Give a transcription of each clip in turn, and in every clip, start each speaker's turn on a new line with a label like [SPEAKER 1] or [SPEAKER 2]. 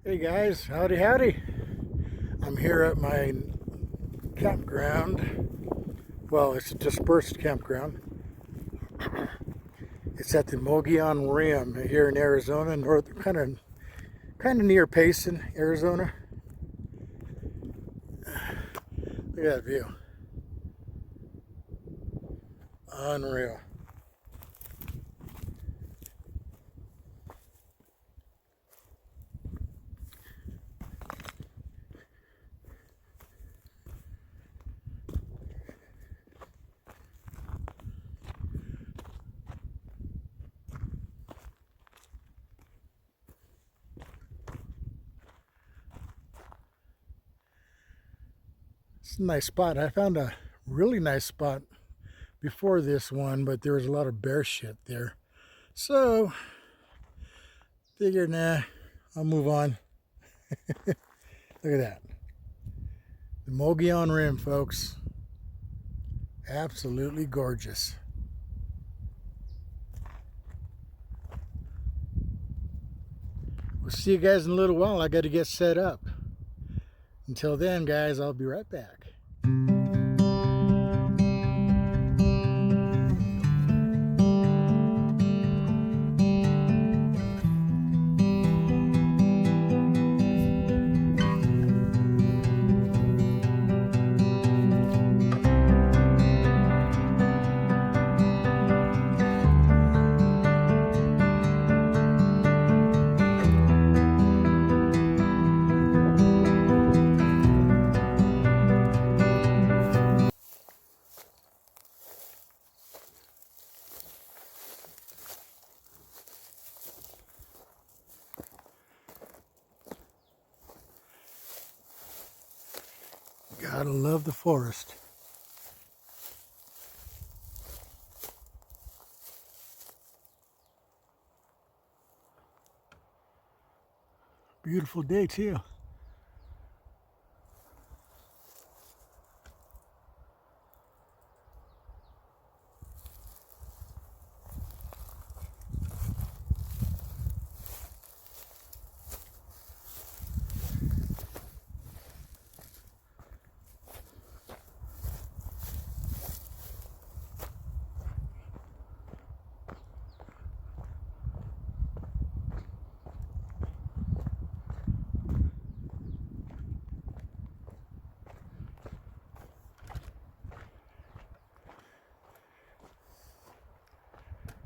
[SPEAKER 1] Hey guys, howdy howdy. I'm here at my campground. Well, it's a dispersed campground. It's at the Mogollon Rim here in Arizona, kind of near Payson, Arizona. Look at that view. Unreal. It's a nice spot. I found a really nice spot before this one, but there was a lot of bear shit there. So, figured, nah, I'll move on. Look at that. The Mogollon Rim, folks. Absolutely gorgeous. We'll see you guys in a little while. I got to get set up. Until then, guys, I'll be right back. Gotta love the forest. Beautiful day too.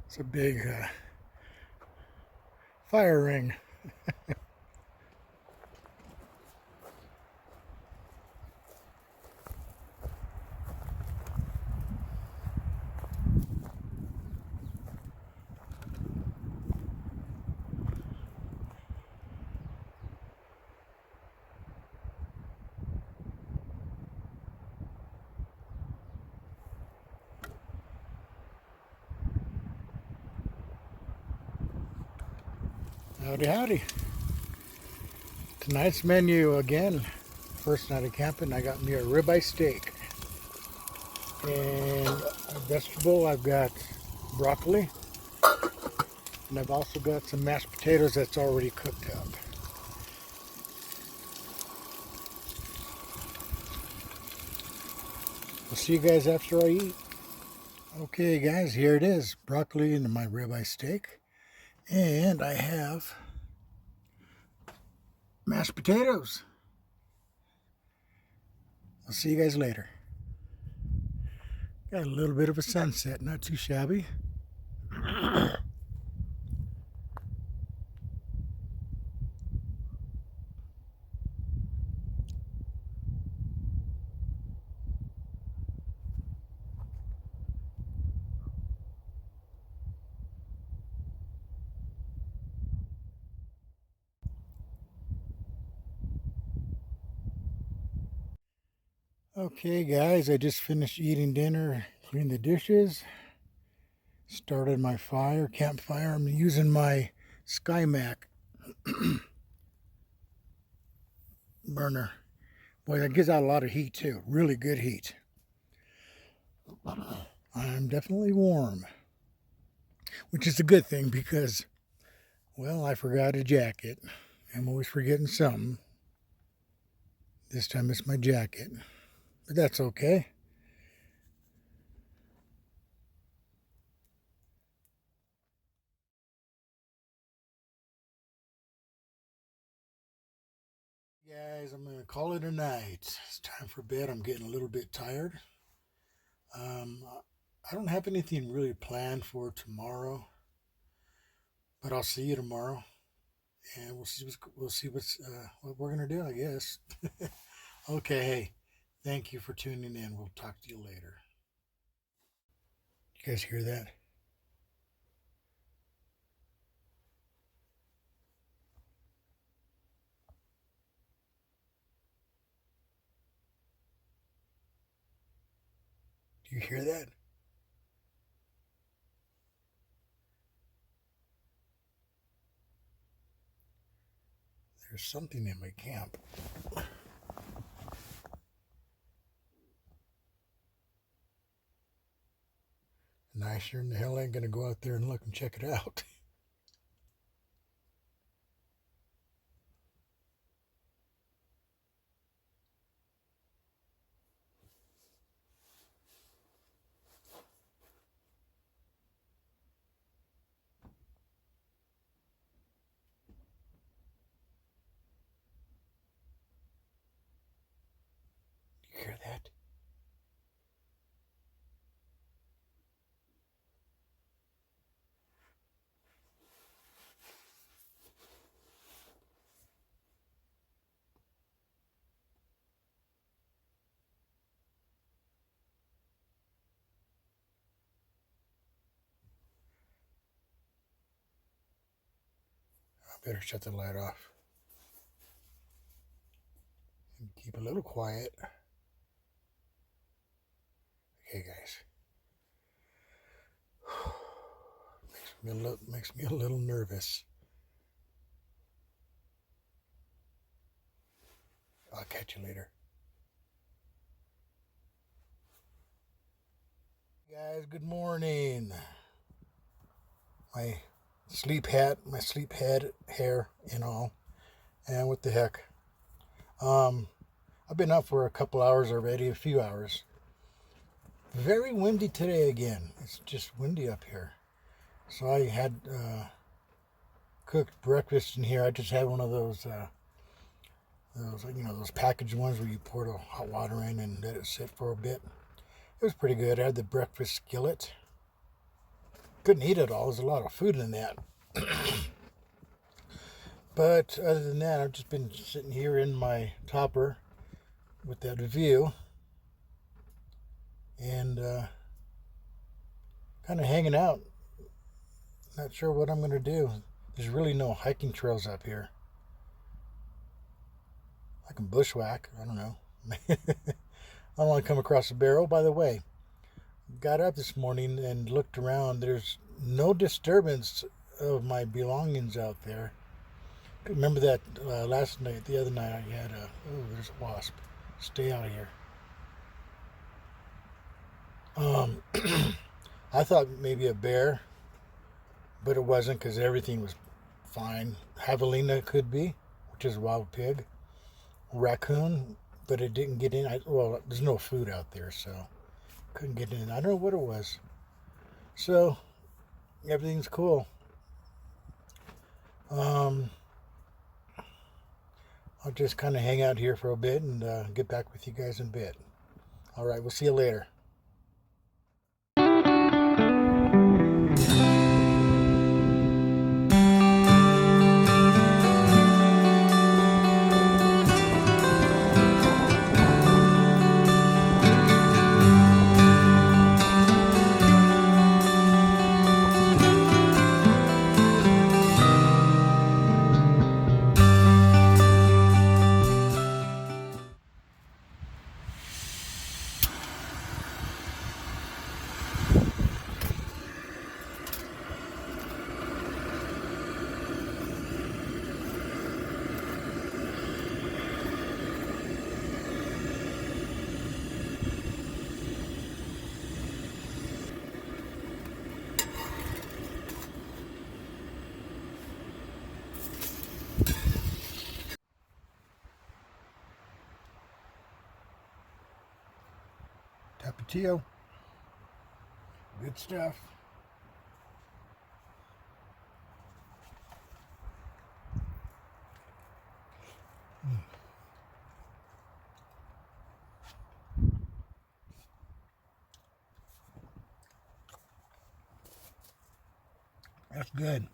[SPEAKER 1] It's a big fire ring. Howdy howdy. Tonight's menu again. First night of camping, I got me a ribeye steak. And a vegetable, I've got broccoli. And I've also got some mashed potatoes that's already cooked up. I'll see you guys after I eat. Okay guys, here it is. Broccoli and my ribeye steak. And I have mashed potatoes. I'll see you guys later. Got a little bit of a sunset, not too shabby. Okay guys, I just finished eating dinner, cleaned the dishes, started my campfire. I'm using my SkyMac burner. Boy, that gives out a lot of heat too, really good heat. I'm definitely warm, which is a good thing because, well, I forgot a jacket I'm always forgetting something. This time it's my jacket, but that's okay. Guys, I'm going to call it a night. It's time for bed. I'm getting a little bit tired. I don't have anything really planned for tomorrow, but I'll see you tomorrow, and what we're gonna do, I guess. Okay, hey, thank you for tuning in. We'll talk to you later. You guys hear that? Do you hear that? There's something in my camp. And I sure in the hell ain't gonna go out there and look and check it out. Do you hear that? I better shut the light off and keep a little quiet. Okay, guys. Makes me a little nervous. I'll catch you later. Guys, good morning. My sleep hat, my sleep head, hair, and all. And what the heck? I've been up for a couple hours already, a few hours. Very windy today again. It's just windy up here. So I had cooked breakfast in here. I just had one of those those packaged ones where you pour the hot water in and let it sit for a bit. It was pretty good. I had the breakfast skillet. Couldn't eat it all. There's a lot of food in that. But other than that, I've just been sitting here in my topper with that view and kind of hanging out. Not sure what I'm going to do. There's really no hiking trails up here. I can bushwhack. I don't know. I don't want to come across a bear. Oh, by the way, got up this morning and looked around. There's no disturbance of my belongings out there. Remember that the other night I had there's a wasp. Stay out of here. I thought maybe a bear, but it wasn't because everything was fine. Javelina could be, which is a wild pig. Raccoon, but it didn't get in. There's no food out there, so couldn't get in. I don't know what it was. So everything's cool. I'll just kind of hang out here for a bit and get back with you guys in a bit. All right, we'll see you later. Tapatio. Good stuff. That's good.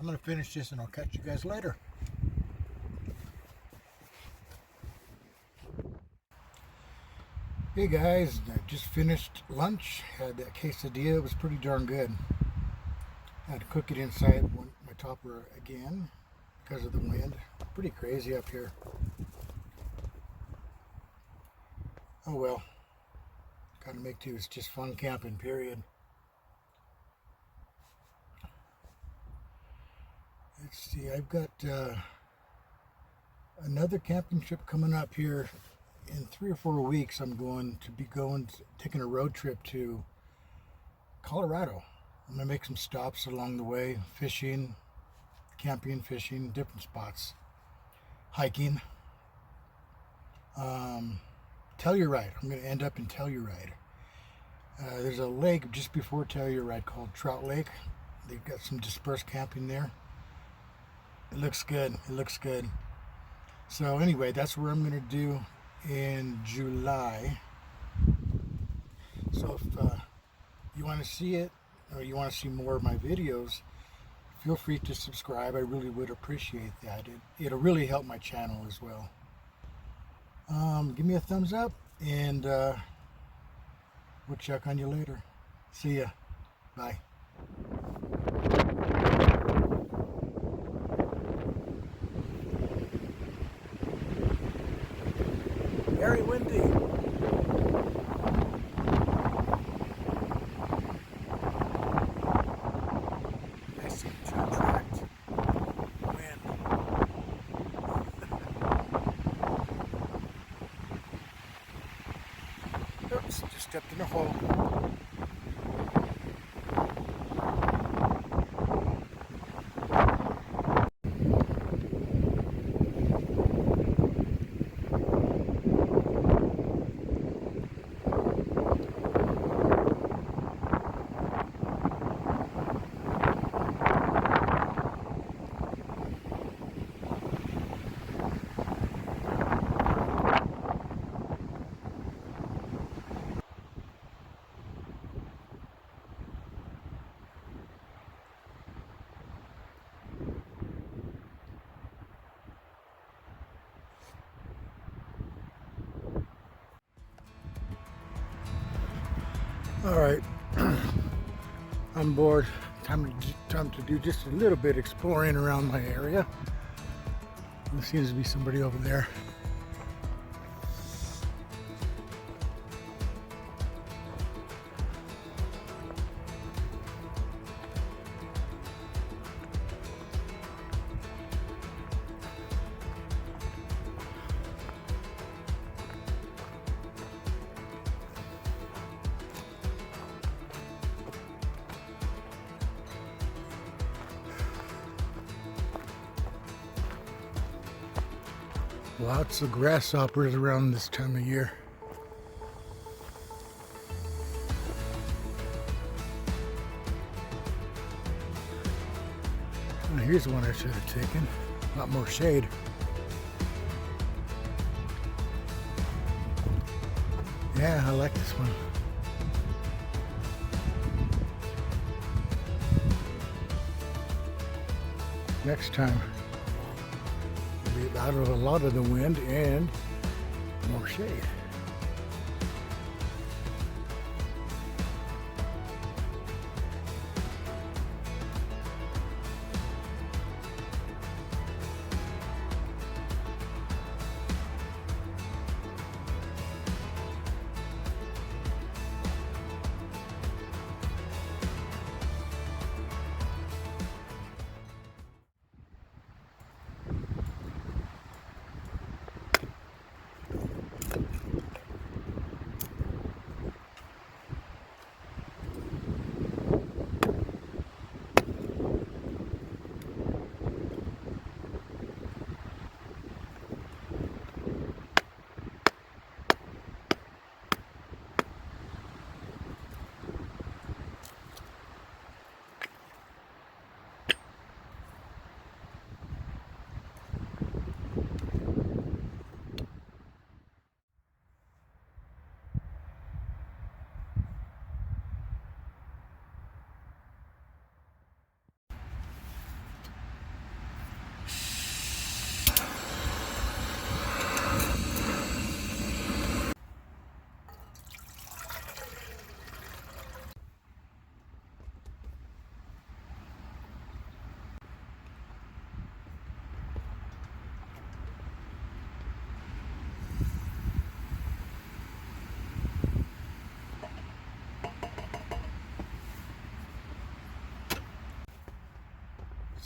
[SPEAKER 1] I'm going to finish this and I'll catch you guys later. Hey guys, I just finished lunch. Had that quesadilla. It was pretty darn good. I had to cook it inside my topper again because of the wind. Pretty crazy up here. Oh well. Gotta make do. It's just fun camping, period. Let's see, I've got another camping trip coming up here in 3 or 4 weeks. I'm going to be taking a road trip to Colorado. I'm going to make some stops along the way, fishing, camping, fishing, different spots, hiking. Telluride. I'm going to end up in Telluride. There's a lake just before Telluride called Trout Lake. They've got some dispersed camping there. It looks good. It looks good. So anyway, that's where I'm going to do in July. So if you want to see it or you want to see more of my videos, feel free to subscribe. I really would appreciate that. It'll really help my channel as well. Give me a thumbs up and we'll check on you later. See ya. Bye. Very windy. I seem to attract wind. Oops, just stepped in a hole. All right, I'm bored. Time to do just a little bit exploring around my area. There seems to be somebody over there. Lots of grasshoppers around this time of year. Oh, here's one I should have taken. A lot more shade. Yeah, I like this one. Next time, we'll be out of a lot of the wind and more shade.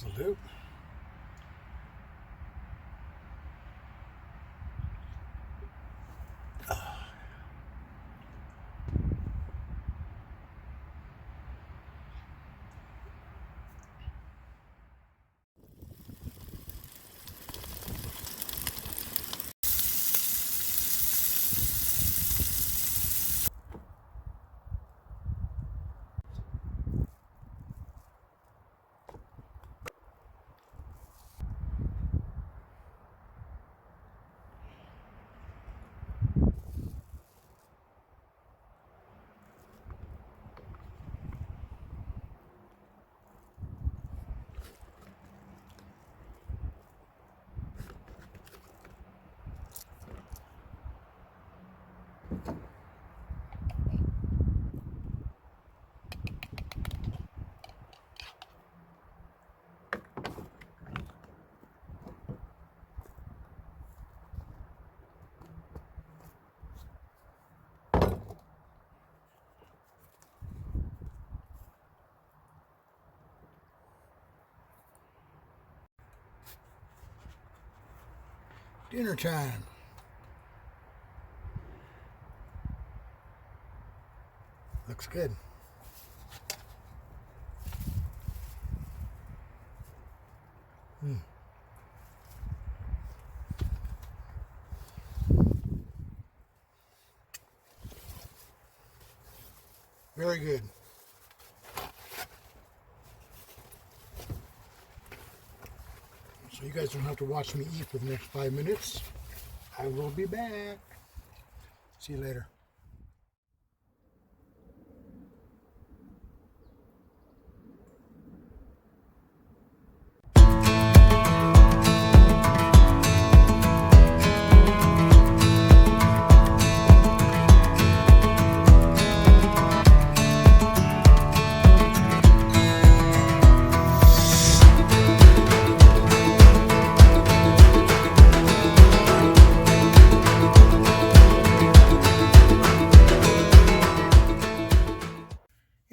[SPEAKER 1] Salute. Dinner time. Looks good. Very good. So you guys don't have to watch me eat for the next 5 minutes. I will be back. See you later.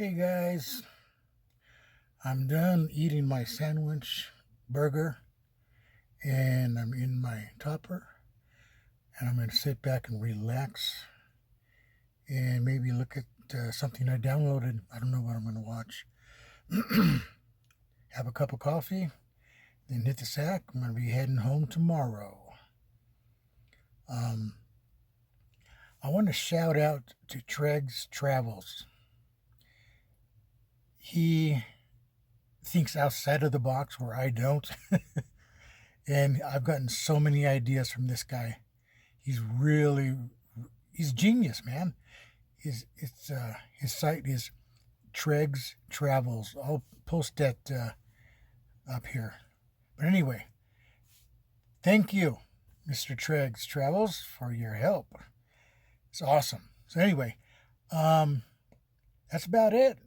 [SPEAKER 1] Hey guys, I'm done eating my sandwich burger and I'm in my topper and I'm going to sit back and relax and maybe look at something I downloaded. I don't know what I'm going to watch. Have a cup of coffee, then hit the sack. I'm going to be heading home tomorrow. I want to shout out to Treg's Travels. He thinks outside of the box where I don't. And I've gotten so many ideas from this guy. He's genius, man. His site is Treg's Travels. I'll post that up here. But anyway, thank you, Mr. Treg's Travels, for your help. It's awesome. So anyway, that's about it.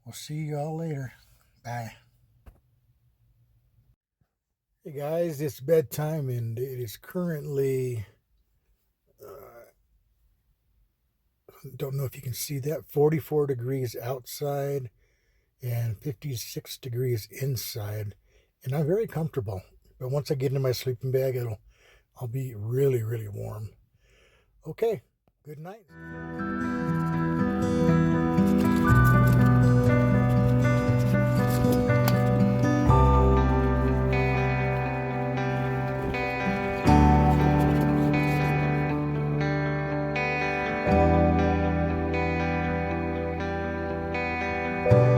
[SPEAKER 1] We'll see you all later. Bye. Hey guys, it's bedtime and it is currently, don't know if you can see that, 44 degrees outside and 56 degrees inside. And I'm very comfortable. But once I get into my sleeping bag, I'll be really, really warm. Okay, good night. Bye.